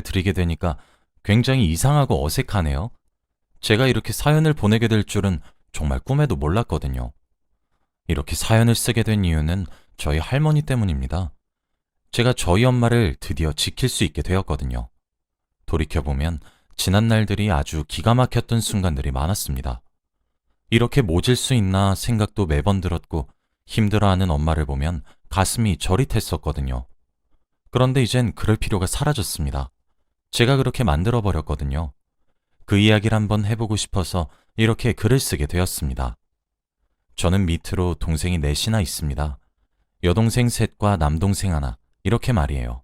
드리게 되니까 굉장히 이상하고 어색하네요. 제가 이렇게 사연을 보내게 될 줄은 정말 꿈에도 몰랐거든요. 이렇게 사연을 쓰게 된 이유는 저희 할머니 때문입니다. 제가 저희 엄마를 드디어 지킬 수 있게 되었거든요. 돌이켜보면 지난 날들이 아주 기가 막혔던 순간들이 많았습니다. 이렇게 모질 수 있나 생각도 매번 들었고 힘들어하는 엄마를 보면 가슴이 저릿했었거든요. 그런데 이젠 그럴 필요가 사라졌습니다. 제가 그렇게 만들어버렸거든요. 그 이야기를 한번 해보고 싶어서 이렇게 글을 쓰게 되었습니다. 저는 밑으로 동생이 넷이나 있습니다. 여동생 셋과 남동생 하나, 이렇게 말이에요.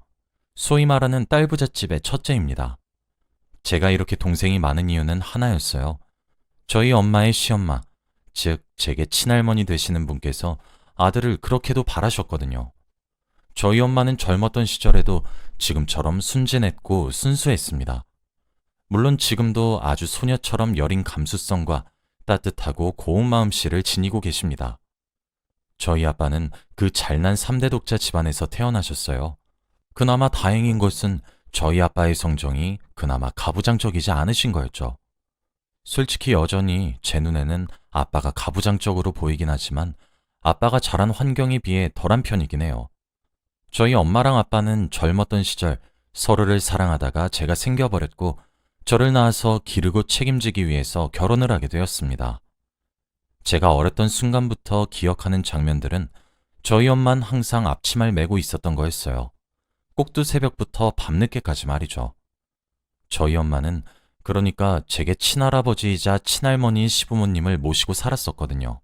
소위 말하는 딸부잣집의 첫째입니다. 제가 이렇게 동생이 많은 이유는 하나였어요. 저희 엄마의 시엄마, 즉 제게 친할머니 되시는 분께서 아들을 그렇게도 바라셨거든요. 저희 엄마는 젊었던 시절에도 지금처럼 순진했고 순수했습니다. 물론 지금도 아주 소녀처럼 여린 감수성과 따뜻하고 고운 마음씨를 지니고 계십니다. 저희 아빠는 그 잘난 3대 독자 집안에서 태어나셨어요. 그나마 다행인 것은 저희 아빠의 성정이 그나마 가부장적이지 않으신 거였죠. 솔직히 여전히 제 눈에는 아빠가 가부장적으로 보이긴 하지만 아빠가 자란 환경에 비해 덜한 편이긴 해요. 저희 엄마랑 아빠는 젊었던 시절 서로를 사랑하다가 제가 생겨버렸고 저를 낳아서 기르고 책임지기 위해서 결혼을 하게 되었습니다. 제가 어렸던 순간부터 기억하는 장면들은 저희 엄마는 항상 앞치마를 메고 있었던 거였어요. 꼭두 새벽부터 밤늦게까지 말이죠. 저희 엄마는 그러니까 제게 친할아버지이자 친할머니인 시부모님을 모시고 살았었거든요.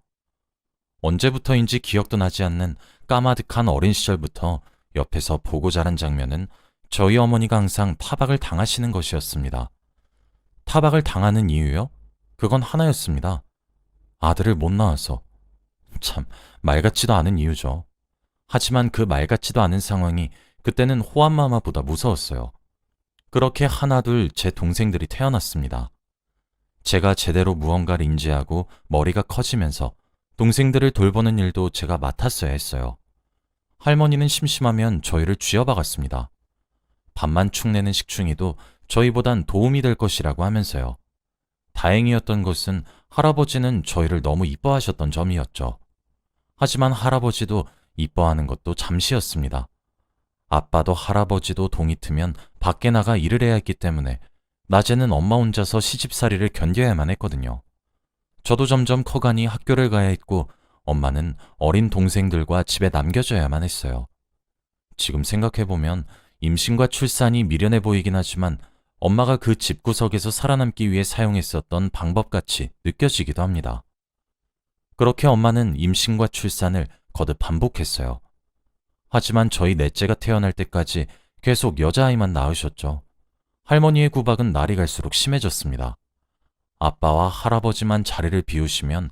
언제부터인지 기억도 나지 않는 까마득한 어린 시절부터 옆에서 보고 자란 장면은 저희 어머니가 항상 타박을 당하시는 것이었습니다. 타박을 당하는 이유요? 그건 하나였습니다. 아들을 못 낳아서. 참, 말 같지도 않은 이유죠. 하지만 그 말 같지도 않은 상황이 그때는 호암마마보다 무서웠어요. 그렇게 하나둘 제 동생들이 태어났습니다. 제가 제대로 무언가를 인지하고 머리가 커지면서 동생들을 돌보는 일도 제가 맡았어야 했어요. 할머니는 심심하면 저희를 쥐어박았습니다. 밥만 축내는 식충이도 저희보단 도움이 될 것이라고 하면서요. 다행이었던 것은 할아버지는 저희를 너무 이뻐하셨던 점이었죠. 하지만 할아버지도 이뻐하는 것도 잠시였습니다. 아빠도 할아버지도 동이 트면 밖에 나가 일을 해야 했기 때문에 낮에는 엄마 혼자서 시집살이를 견뎌야만 했거든요. 저도 점점 커가니 학교를 가야 했고 엄마는 어린 동생들과 집에 남겨져야만 했어요. 지금 생각해보면 임신과 출산이 미련해 보이긴 하지만 엄마가 그 집구석에서 살아남기 위해 사용했었던 방법같이 느껴지기도 합니다. 그렇게 엄마는 임신과 출산을 거듭 반복했어요. 하지만 저희 넷째가 태어날 때까지 계속 여자아이만 낳으셨죠. 할머니의 구박은 날이 갈수록 심해졌습니다. 아빠와 할아버지만 자리를 비우시면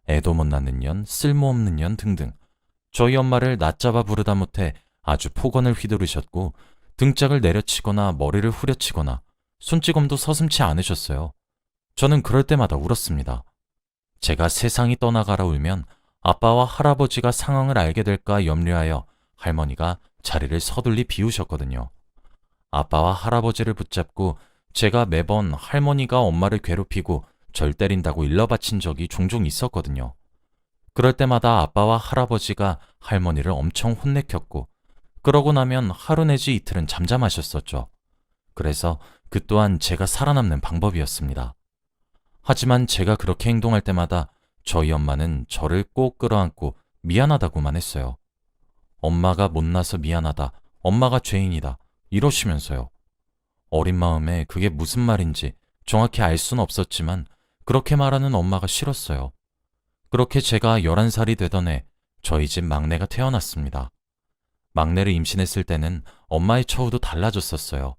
애도 못 낳는 년, 쓸모없는 년 등등 저희 엄마를 낮잡아 부르다 못해 아주 폭언을 휘두르셨고 등짝을 내려치거나 머리를 후려치거나 손찌검도 서슴지 않으셨어요. 저는 그럴 때마다 울었습니다. 제가 세상이 떠나가라 울면 아빠와 할아버지가 상황을 알게 될까 염려하여 할머니가 자리를 서둘리 비우셨거든요. 아빠와 할아버지를 붙잡고 제가 매번 할머니가 엄마를 괴롭히고 절 때린다고 일러바친 적이 종종 있었거든요. 그럴 때마다 아빠와 할아버지가 할머니를 엄청 혼내켰고 그러고 나면 하루 내지 이틀은 잠잠하셨었죠. 그래서 그 또한 제가 살아남는 방법이었습니다. 하지만 제가 그렇게 행동할 때마다 저희 엄마는 저를 꼭 끌어안고 미안하다고만 했어요. 엄마가 못나서 미안하다, 엄마가 죄인이다, 이러시면서요. 어린 마음에 그게 무슨 말인지 정확히 알 수는 없었지만 그렇게 말하는 엄마가 싫었어요. 그렇게 제가 11살이 되던 해 저희 집 막내가 태어났습니다. 막내를 임신했을 때는 엄마의 처우도 달라졌었어요.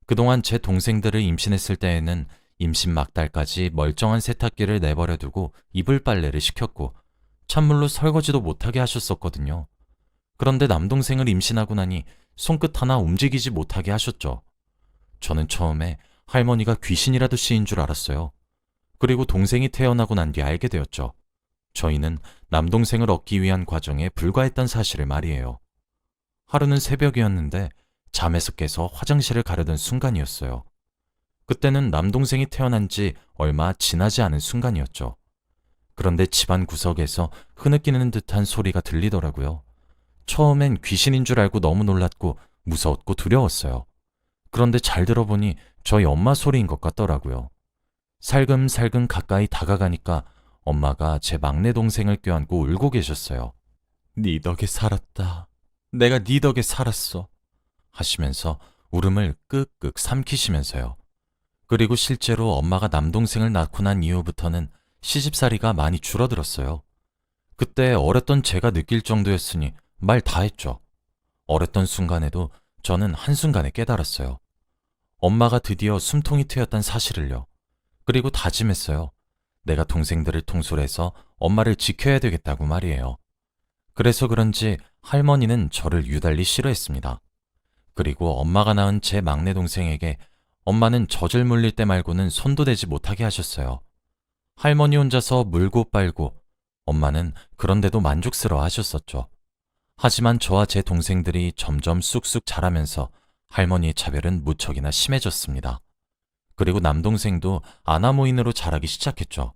그동안 제 동생들을 임신했을 때에는 임신 막달까지 멀쩡한 세탁기를 내버려 두고 이불 빨래를 시켰고 찬물로 설거지도 못하게 하셨었거든요. 그런데 남동생을 임신하고 나니 손끝 하나 움직이지 못하게 하셨죠. 저는 처음에 할머니가 귀신이라도 씌인 줄 알았어요. 그리고 동생이 태어나고 난 뒤 알게 되었죠. 저희는 남동생을 얻기 위한 과정에 불과했던 사실을 말이에요. 하루는 새벽이었는데 잠에서 깨서 화장실을 가려던 순간이었어요. 그때는 남동생이 태어난 지 얼마 지나지 않은 순간이었죠. 그런데 집안 구석에서 흐느끼는 듯한 소리가 들리더라고요. 처음엔 귀신인 줄 알고 너무 놀랐고 무서웠고 두려웠어요. 그런데 잘 들어보니 저희 엄마 소리인 것 같더라고요. 살금살금 가까이 다가가니까 엄마가 제 막내 동생을 껴안고 울고 계셨어요. 네 덕에 살았다. 내가 네 덕에 살았어. 하시면서 울음을 끄끄 삼키시면서요. 그리고 실제로 엄마가 남동생을 낳고 난 이후부터는 시집살이가 많이 줄어들었어요. 그때 어렸던 제가 느낄 정도였으니 말 다 했죠. 어렸던 순간에도 저는 한순간에 깨달았어요. 엄마가 드디어 숨통이 트였단 사실을요. 그리고 다짐했어요. 내가 동생들을 통솔해서 엄마를 지켜야 되겠다고 말이에요. 그래서 그런지 할머니는 저를 유달리 싫어했습니다. 그리고 엄마가 낳은 제 막내 동생에게 엄마는 젖을 물릴 때 말고는 손도 대지 못하게 하셨어요. 할머니 혼자서 물고 빨고 엄마는 그런데도 만족스러워 하셨었죠. 하지만 저와 제 동생들이 점점 쑥쑥 자라면서 할머니의 차별은 무척이나 심해졌습니다. 그리고 남동생도 아나무인으로 자라기 시작했죠.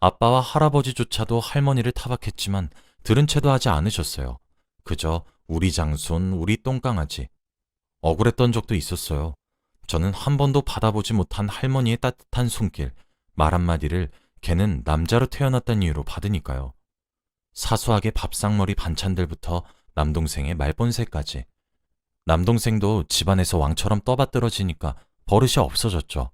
아빠와 할아버지조차도 할머니를 타박했지만 들은 채도 하지 않으셨어요. 그저 우리 장손, 우리 똥강아지. 억울했던 적도 있었어요. 저는 한 번도 받아보지 못한 할머니의 따뜻한 손길, 말 한마디를 걔는 남자로 태어났다는 이유로 받으니까요. 사소하게 밥상머리 반찬들부터 남동생의 말본새까지. 남동생도 집안에서 왕처럼 떠받들어지니까 버릇이 없어졌죠.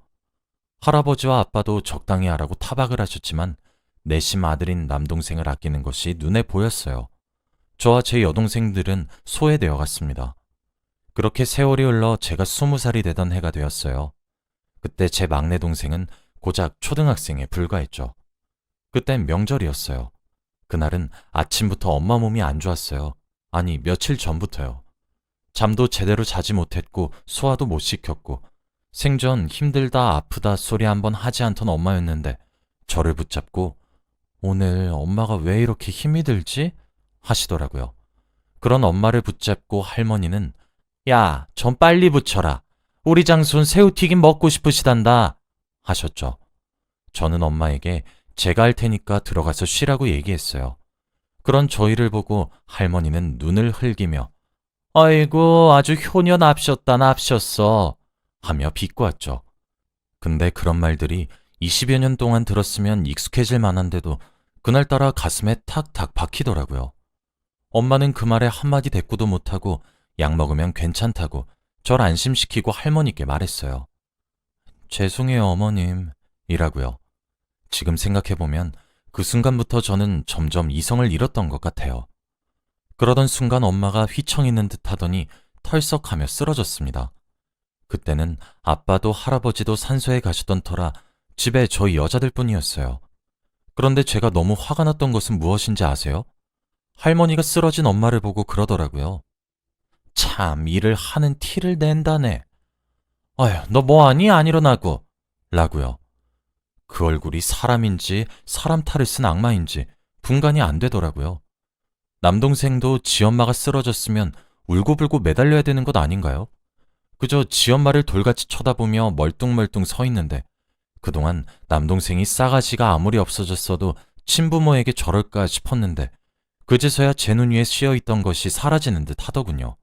할아버지와 아빠도 적당히 하라고 타박을 하셨지만 내심 아들인 남동생을 아끼는 것이 눈에 보였어요. 저와 제 여동생들은 소외되어 갔습니다. 그렇게 세월이 흘러 제가 20살이 되던 해가 되었어요. 그때 제 막내 동생은 고작 초등학생에 불과했죠. 그땐 명절이었어요. 그날은 아침부터 엄마 몸이 안 좋았어요. 아니, 며칠 전부터요. 잠도 제대로 자지 못했고 소화도 못 시켰고 생전 힘들다 아프다 소리 한번 하지 않던 엄마였는데 저를 붙잡고 오늘 엄마가 왜 이렇게 힘이 들지? 하시더라고요. 그런 엄마를 붙잡고 할머니는 야, 좀 빨리 붙여라. 우리 장손 새우튀김 먹고 싶으시단다. 하셨죠. 저는 엄마에게 제가 할 테니까 들어가서 쉬라고 얘기했어요. 그런 저희를 보고 할머니는 눈을 흘기며 아이고 아주 효녀 납셨다 납셨어 하며 비꼬았죠. 근데 그런 말들이 20여 년 동안 들었으면 익숙해질 만한데도 그날따라 가슴에 탁탁 박히더라고요. 엄마는 그 말에 한마디 대꾸도 못하고 약 먹으면 괜찮다고 절 안심시키고 할머니께 말했어요. 죄송해요 어머님 이라고요. 지금 생각해보면 그 순간부터 저는 점점 이성을 잃었던 것 같아요. 그러던 순간 엄마가 휘청이는 듯 하더니 털썩하며 쓰러졌습니다. 그때는 아빠도 할아버지도 산소에 가셨던 터라 집에 저희 여자들뿐이었어요. 그런데 제가 너무 화가 났던 것은 무엇인지 아세요? 할머니가 쓰러진 엄마를 보고 그러더라고요. 참 일을 하는 티를 낸다네. 아휴, 너 뭐하니 안 일어나고 라고요. 그 얼굴이 사람인지 사람 탈을 쓴 악마인지 분간이 안 되더라고요. 남동생도 지 엄마가 쓰러졌으면 울고불고 매달려야 되는 것 아닌가요? 그저 지 엄마를 돌같이 쳐다보며 멀뚱멀뚱 서 있는데 그동안 남동생이 싸가지가 아무리 없어졌어도 친부모에게 저럴까 싶었는데 그제서야 제 눈 위에 씌어있던 것이 사라지는 듯 하더군요.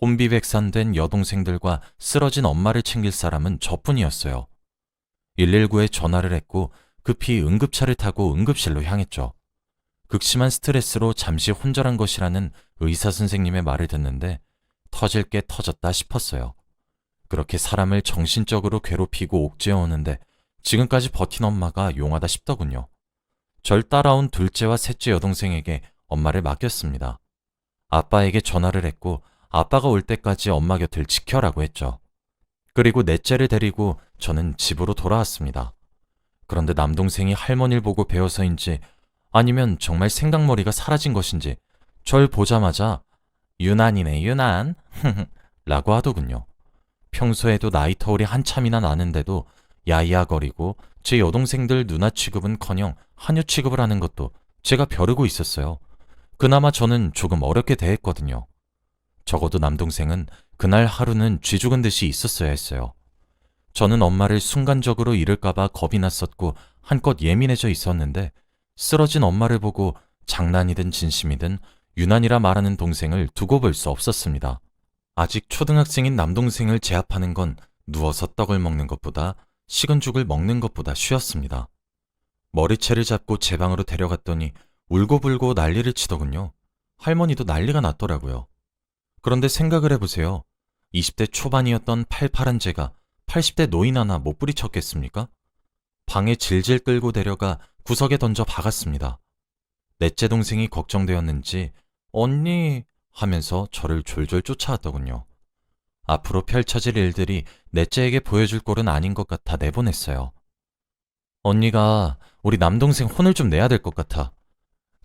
혼비백산된 여동생들과 쓰러진 엄마를 챙길 사람은 저뿐이었어요. 119에 전화를 했고 급히 응급차를 타고 응급실로 향했죠. 극심한 스트레스로 잠시 혼절한 것이라는 의사 선생님의 말을 듣는데 터질 게 터졌다 싶었어요. 그렇게 사람을 정신적으로 괴롭히고 옥죄어오는데 지금까지 버틴 엄마가 용하다 싶더군요. 절 따라온 둘째와 셋째 여동생에게 엄마를 맡겼습니다. 아빠에게 전화를 했고 아빠가 올 때까지 엄마 곁을 지켜라고 했죠. 그리고 넷째를 데리고 저는 집으로 돌아왔습니다. 그런데 남동생이 할머니를 보고 배워서인지 아니면 정말 생각머리가 사라진 것인지 절 보자마자 유난이네 유난 라고 하더군요. 평소에도 나이 터울이 한참이나 나는데도 야이야거리고 제 여동생들 누나 취급은커녕 하녀 취급을 하는 것도 제가 벼르고 있었어요. 그나마 저는 조금 어렵게 대했거든요. 적어도 남동생은 그날 하루는 쥐 죽은 듯이 있었어야 했어요. 저는 엄마를 순간적으로 잃을까봐 겁이 났었고 한껏 예민해져 있었는데 쓰러진 엄마를 보고 장난이든 진심이든 유난이라 말하는 동생을 두고 볼 수 없었습니다. 아직 초등학생인 남동생을 제압하는 건 누워서 떡을 먹는 것보다 식은 죽을 먹는 것보다 쉬웠습니다. 머리채를 잡고 제 방으로 데려갔더니 울고불고 난리를 치더군요. 할머니도 난리가 났더라고요. 그런데 생각을 해보세요. 20대 초반이었던 팔팔한 제가 80대 노인 하나 못 부리쳤겠습니까? 방에 질질 끌고 데려가 구석에 던져 박았습니다. 넷째 동생이 걱정되었는지 언니 하면서 저를 졸졸 쫓아왔더군요. 앞으로 펼쳐질 일들이 넷째에게 보여줄 꼴은 아닌 것 같아 내보냈어요. 언니가 우리 남동생 혼을 좀 내야 될 것 같아.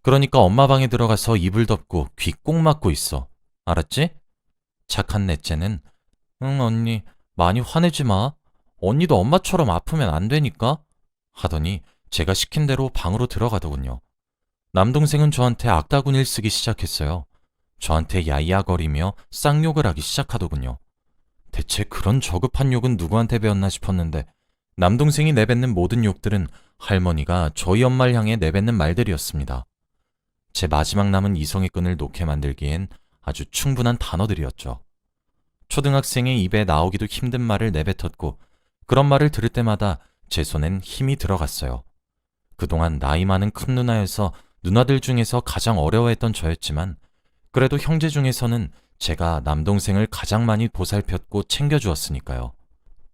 그러니까 엄마 방에 들어가서 이불 덮고 귀 꼭 막고 있어. 알았지? 착한 넷째는 응 언니 많이 화내지 마. 언니도 엄마처럼 아프면 안 되니까 하더니 제가 시킨 대로 방으로 들어가더군요. 남동생은 저한테 악다구니를 쓰기 시작했어요. 저한테 야야거리며 쌍욕을 하기 시작하더군요. 대체 그런 저급한 욕은 누구한테 배웠나 싶었는데 남동생이 내뱉는 모든 욕들은 할머니가 저희 엄마를 향해 내뱉는 말들이었습니다. 제 마지막 남은 이성의 끈을 놓게 만들기엔 아주 충분한 단어들이었죠. 초등학생의 입에 나오기도 힘든 말을 내뱉었고 그런 말을 들을 때마다 제 손엔 힘이 들어갔어요. 그동안 나이 많은 큰 누나여서 누나들 중에서 가장 어려워했던 저였지만 그래도 형제 중에서는 제가 남동생을 가장 많이 보살폈고 챙겨주었으니까요.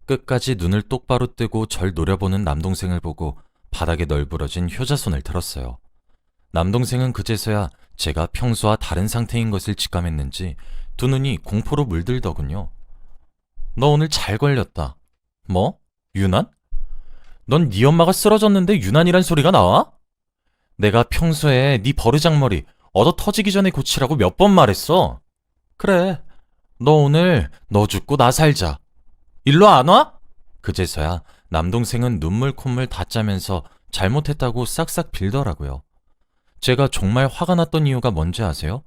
끝까지 눈을 똑바로 뜨고 절 노려보는 남동생을 보고 바닥에 널브러진 효자손을 들었어요. 남동생은 그제서야 제가 평소와 다른 상태인 것을 직감했는지 두 눈이 공포로 물들더군요. 너 오늘 잘 걸렸다. 뭐? 유난? 넌 네 엄마가 쓰러졌는데 유난이란 소리가 나와? 내가 평소에 네 버르장머리 얻어 터지기 전에 고치라고 몇 번 말했어. 그래, 너 오늘 너 죽고 나 살자. 일로 안 와? 그제서야 남동생은 눈물 콧물 다 짜면서 잘못했다고 싹싹 빌더라고요. 제가 정말 화가 났던 이유가 뭔지 아세요?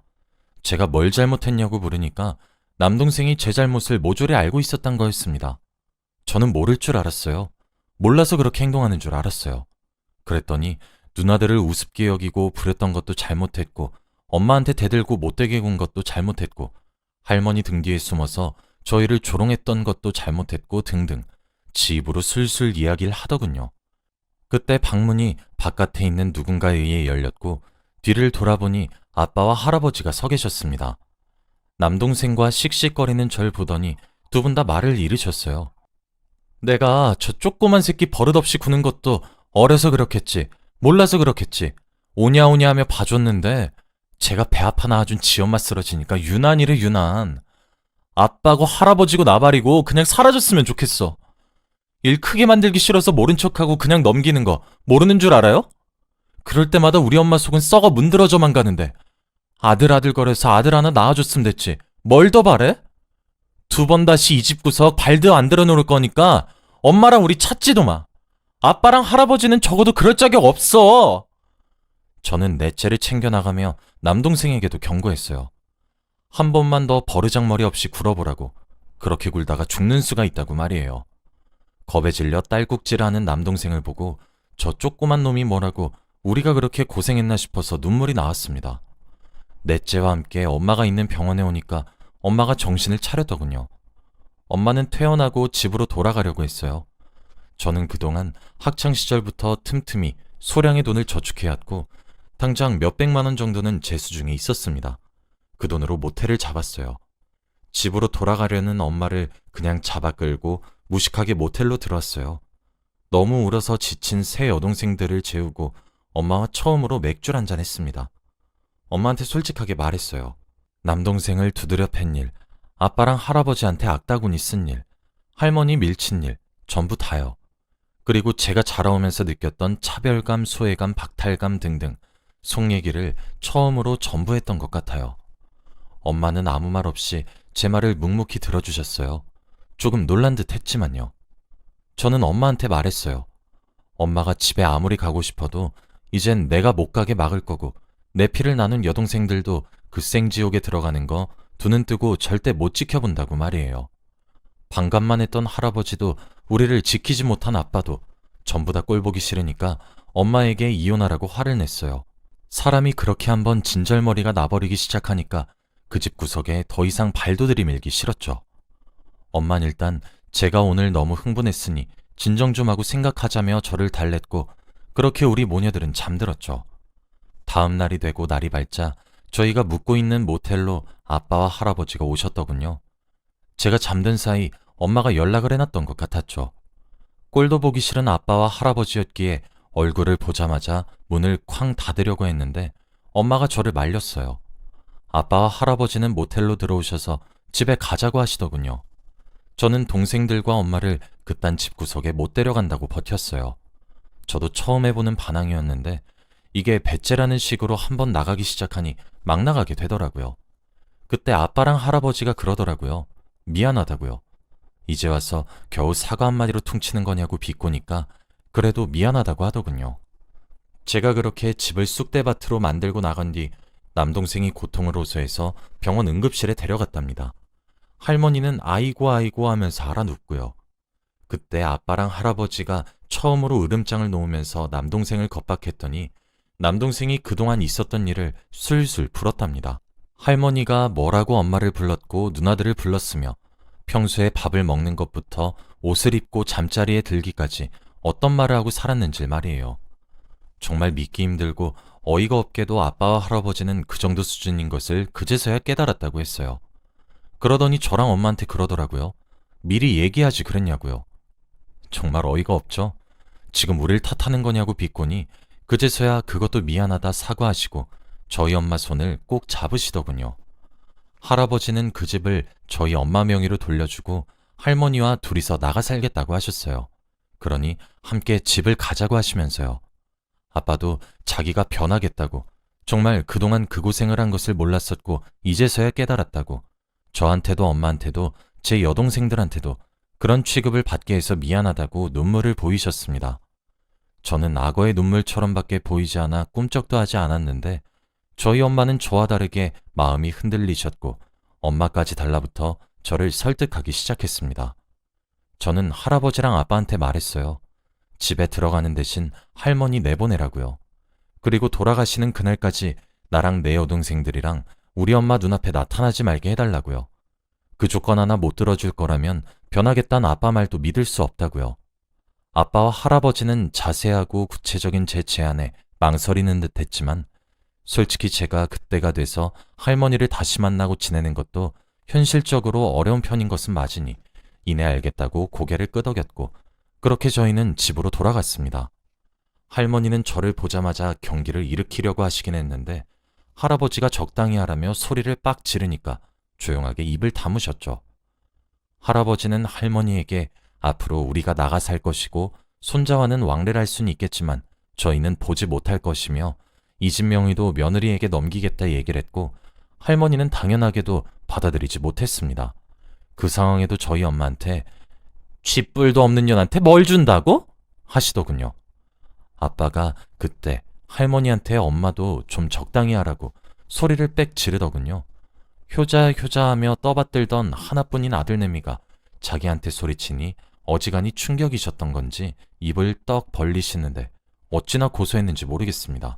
제가 뭘 잘못했냐고 물으니까 남동생이 제 잘못을 모조리 알고 있었던 거였습니다. 저는 모를 줄 알았어요. 몰라서 그렇게 행동하는 줄 알았어요. 그랬더니 누나들을 우습게 여기고 부렸던 것도 잘못했고 엄마한테 대들고 못되게 군 것도 잘못했고 할머니 등 뒤에 숨어서 저희를 조롱했던 것도 잘못했고 등등 지 입으로 술술 이야기를 하더군요. 그때 방문이 바깥에 있는 누군가에 의해 열렸고 뒤를 돌아보니 아빠와 할아버지가 서 계셨습니다. 남동생과 씩씩거리는 절 보더니 두 분 다 말을 잃으셨어요. 내가 저 조그만 새끼 버릇없이 구는 것도 어려서 그렇겠지, 몰라서 그렇겠지, 오냐오냐 하며 봐줬는데 제가 배 아파 낳아준 지 엄마 쓰러지니까 유난이래 유난. 아빠고 할아버지고 나발이고 그냥 사라졌으면 좋겠어. 일 크게 만들기 싫어서 모른 척하고 그냥 넘기는 거 모르는 줄 알아요? 그럴 때마다 우리 엄마 속은 썩어 문드러져만 가는데 아들 거려서 아들 하나 낳아줬으면 됐지. 뭘 더 바래? 두 번 다시 이 집 구석 발도 안 들어놓을 거니까 엄마랑 우리 찾지도 마. 아빠랑 할아버지는 적어도 그럴 자격 없어. 저는 넷째를 챙겨나가며 남동생에게도 경고했어요. 한 번만 더 버르장머리 없이 굴어보라고. 그렇게 굴다가 죽는 수가 있다고 말이에요. 겁에 질려 딸꾹질하는 남동생을 보고 저 조그만 놈이 뭐라고 우리가 그렇게 고생했나 싶어서 눈물이 나왔습니다. 넷째와 함께 엄마가 있는 병원에 오니까 엄마가 정신을 차렸더군요. 엄마는 퇴원하고 집으로 돌아가려고 했어요. 저는 그동안 학창시절부터 틈틈이 소량의 돈을 저축해왔고 당장 몇백만 원 정도는 제 수중에 있었습니다. 그 돈으로 모텔을 잡았어요. 집으로 돌아가려는 엄마를 그냥 잡아 끌고 무식하게 모텔로 들어왔어요. 너무 울어서 지친 새 여동생들을 재우고 엄마와 처음으로 맥주를 한잔 했습니다. 엄마한테 솔직하게 말했어요. 남동생을 두드려 팬 일, 아빠랑 할아버지한테 악다구니 쓴 일, 할머니 밀친 일, 전부 다요. 그리고 제가 자라오면서 느꼈던 차별감, 소외감, 박탈감 등등 속 얘기를 처음으로 전부 했던 것 같아요. 엄마는 아무 말 없이 제 말을 묵묵히 들어주셨어요. 조금 놀란 듯 했지만요. 저는 엄마한테 말했어요. 엄마가 집에 아무리 가고 싶어도 이젠 내가 못 가게 막을 거고 내 피를 나눈 여동생들도 그 생지옥에 들어가는 거 두 눈 뜨고 절대 못 지켜본다고 말이에요. 반감만 했던 할아버지도 우리를 지키지 못한 아빠도 전부 다 꼴보기 싫으니까 엄마에게 이혼하라고 화를 냈어요. 사람이 그렇게 한번 진절머리가 나버리기 시작하니까 그 집 구석에 더 이상 발도 들이밀기 싫었죠. 엄만 일단 제가 오늘 너무 흥분했으니 진정 좀 하고 생각하자며 저를 달랬고 그렇게 우리 모녀들은 잠들었죠. 다음 날이 되고 날이 밝자 저희가 묵고 있는 모텔로 아빠와 할아버지가 오셨더군요. 제가 잠든 사이 엄마가 연락을 해놨던 것 같았죠. 꼴도 보기 싫은 아빠와 할아버지였기에 얼굴을 보자마자 문을 쾅 닫으려고 했는데 엄마가 저를 말렸어요. 아빠와 할아버지는 모텔로 들어오셔서 집에 가자고 하시더군요. 저는 동생들과 엄마를 그딴 집구석에 못 데려간다고 버텼어요. 저도 처음 해보는 반항이었는데 이게 배째라는 식으로 한번 나가기 시작하니 막 나가게 되더라고요. 그때 아빠랑 할아버지가 그러더라고요. 미안하다고요. 이제 와서 겨우 사과 한마디로 퉁치는 거냐고 비꼬니까 그래도 미안하다고 하더군요. 제가 그렇게 집을 쑥대밭으로 만들고 나간 뒤 남동생이 고통을 호소해서 병원 응급실에 데려갔답니다. 할머니는 아이고 아이고 하면서 알아눕고요. 그때 아빠랑 할아버지가 처음으로 으름장을 놓으면서 남동생을 겁박했더니 남동생이 그동안 있었던 일을 술술 풀었답니다. 할머니가 뭐라고 엄마를 불렀고 누나들을 불렀으며 평소에 밥을 먹는 것부터 옷을 입고 잠자리에 들기까지 어떤 말을 하고 살았는지 말이에요. 정말 믿기 힘들고 어이가 없게도 아빠와 할아버지는 그 정도 수준인 것을 그제서야 깨달았다고 했어요. 그러더니 저랑 엄마한테 그러더라고요. 미리 얘기하지 그랬냐고요. 정말 어이가 없죠? 지금 우릴 탓하는 거냐고 비꼬니 그제서야 그것도 미안하다 사과하시고 저희 엄마 손을 꼭 잡으시더군요. 할아버지는 그 집을 저희 엄마 명의로 돌려주고 할머니와 둘이서 나가 살겠다고 하셨어요. 그러니 함께 집을 가자고 하시면서요. 아빠도 자기가 변하겠다고, 정말 그동안 그 고생을 한 것을 몰랐었고 이제서야 깨달았다고, 저한테도 엄마한테도 제 여동생들한테도 그런 취급을 받게 해서 미안하다고 눈물을 보이셨습니다. 저는 악어의 눈물처럼밖에 보이지 않아 꿈쩍도 하지 않았는데 저희 엄마는 저와 다르게 마음이 흔들리셨고 엄마까지 달라붙어 저를 설득하기 시작했습니다. 저는 할아버지랑 아빠한테 말했어요. 집에 들어가는 대신 할머니 내보내라고요. 그리고 돌아가시는 그날까지 나랑 내 여동생들이랑 우리 엄마 눈앞에 나타나지 말게 해달라고요. 그 조건 하나 못 들어줄 거라면 변하겠다는 아빠 말도 믿을 수 없다고요. 아빠와 할아버지는 자세하고 구체적인 제 제안에 망설이는 듯 했지만 솔직히 제가 그때가 돼서 할머니를 다시 만나고 지내는 것도 현실적으로 어려운 편인 것은 맞으니 이내 알겠다고 고개를 끄덕였고 그렇게 저희는 집으로 돌아갔습니다. 할머니는 저를 보자마자 경기를 일으키려고 하시긴 했는데 할아버지가 적당히 하라며 소리를 빡 지르니까 조용하게 입을 다무셨죠. 할아버지는 할머니에게 앞으로 우리가 나가 살 것이고 손자와는 왕래를 할 수는 있겠지만 저희는 보지 못할 것이며 이 집 명의도 며느리에게 넘기겠다 얘기를 했고 할머니는 당연하게도 받아들이지 못했습니다. 그 상황에도 저희 엄마한테 쥐뿔도 없는 년한테 뭘 준다고? 하시더군요. 아빠가 그때 할머니한테 엄마도 좀 적당히 하라고 소리를 빽 지르더군요. 효자하며 떠받들던 하나뿐인 아들내미가 자기한테 소리치니 어지간히 충격이셨던 건지 입을 떡 벌리시는데 어찌나 고소했는지 모르겠습니다.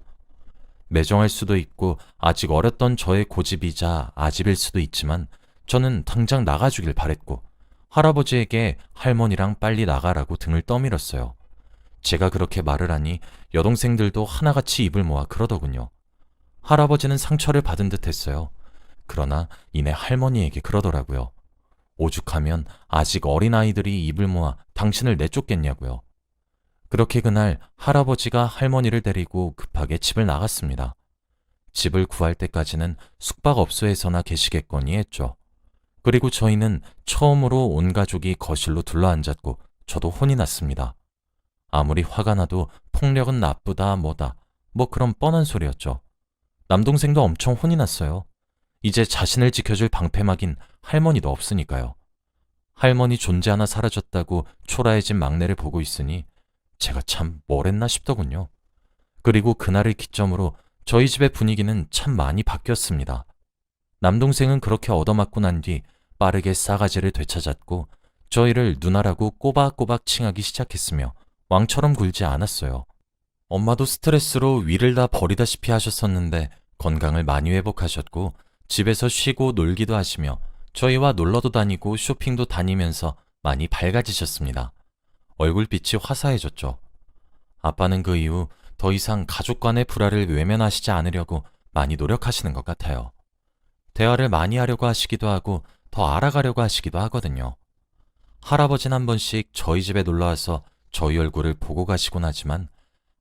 매정할 수도 있고 아직 어렸던 저의 고집이자 아집일 수도 있지만 저는 당장 나가주길 바랬고 할아버지에게 할머니랑 빨리 나가라고 등을 떠밀었어요. 제가 그렇게 말을 하니 여동생들도 하나같이 입을 모아 그러더군요. 할아버지는 상처를 받은 듯 했어요. 그러나 이내 할머니에게 그러더라고요. 오죽하면 아직 어린아이들이 입을 모아 당신을 내쫓겠냐고요. 그렇게 그날 할아버지가 할머니를 데리고 급하게 집을 나갔습니다. 집을 구할 때까지는 숙박업소에서나 계시겠거니 했죠. 그리고 저희는 처음으로 온 가족이 거실로 둘러앉았고 저도 혼이 났습니다. 아무리 화가 나도 폭력은 나쁘다 뭐다 뭐 그런 뻔한 소리였죠. 남동생도 엄청 혼이 났어요. 이제 자신을 지켜줄 방패막인 할머니도 없으니까요. 할머니 존재 하나 사라졌다고 초라해진 막내를 보고 있으니 제가 참 뭘 했나 싶더군요. 그리고 그날을 기점으로 저희 집의 분위기는 참 많이 바뀌었습니다. 남동생은 그렇게 얻어맞고 난 뒤 빠르게 싸가지를 되찾았고 저희를 누나라고 꼬박꼬박 칭하기 시작했으며 왕처럼 굴지 않았어요. 엄마도 스트레스로 위를 다 버리다시피 하셨었는데 건강을 많이 회복하셨고 집에서 쉬고 놀기도 하시며 저희와 놀러도 다니고 쇼핑도 다니면서 많이 밝아지셨습니다. 얼굴빛이 화사해졌죠. 아빠는 그 이후 더 이상 가족 간의 불화를 외면하시지 않으려고 많이 노력하시는 것 같아요. 대화를 많이 하려고 하시기도 하고 더 알아가려고 하시기도 하거든요. 할아버지는 한 번씩 저희 집에 놀러와서 저희 얼굴을 보고 가시곤 하지만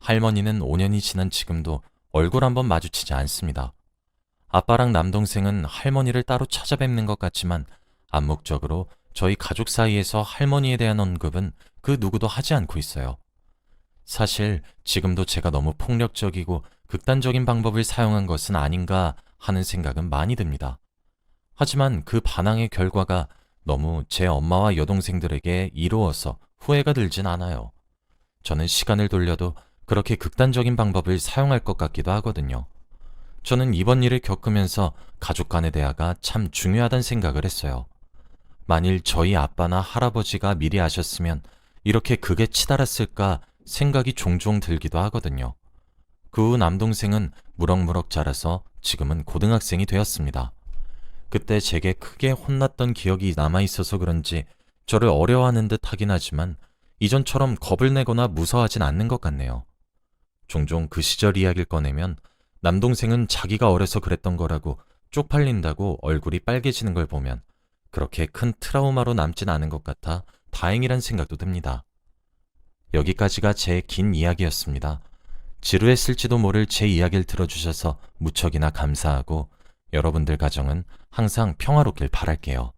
할머니는 5년이 지난 지금도 얼굴 한번 마주치지 않습니다. 아빠랑 남동생은 할머니를 따로 찾아뵙는 것 같지만 암묵적으로 저희 가족 사이에서 할머니에 대한 언급은 그 누구도 하지 않고 있어요. 사실 지금도 제가 너무 폭력적이고 극단적인 방법을 사용한 것은 아닌가 하는 생각은 많이 듭니다. 하지만 그 반항의 결과가 너무 제 엄마와 여동생들에게 이로워서 후회가 들진 않아요. 저는 시간을 돌려도 그렇게 극단적인 방법을 사용할 것 같기도 하거든요. 저는 이번 일을 겪으면서 가족 간의 대화가 참 중요하다는 생각을 했어요. 만일 저희 아빠나 할아버지가 미리 아셨으면 이렇게 극에 치달았을까 생각이 종종 들기도 하거든요. 그 후 남동생은 무럭무럭 자라서 지금은 고등학생이 되었습니다. 그때 제게 크게 혼났던 기억이 남아있어서 그런지 저를 어려워하는 듯 하긴 하지만 이전처럼 겁을 내거나 무서워하진 않는 것 같네요. 종종 그 시절 이야기를 꺼내면 남동생은 자기가 어려서 그랬던 거라고 쪽팔린다고 얼굴이 빨개지는 걸 보면 그렇게 큰 트라우마로 남진 않은 것 같아 다행이란 생각도 듭니다. 여기까지가 제 긴 이야기였습니다. 지루했을지도 모를 제 이야기를 들어주셔서 무척이나 감사하고 여러분들 가정은 항상 평화롭길 바랄게요.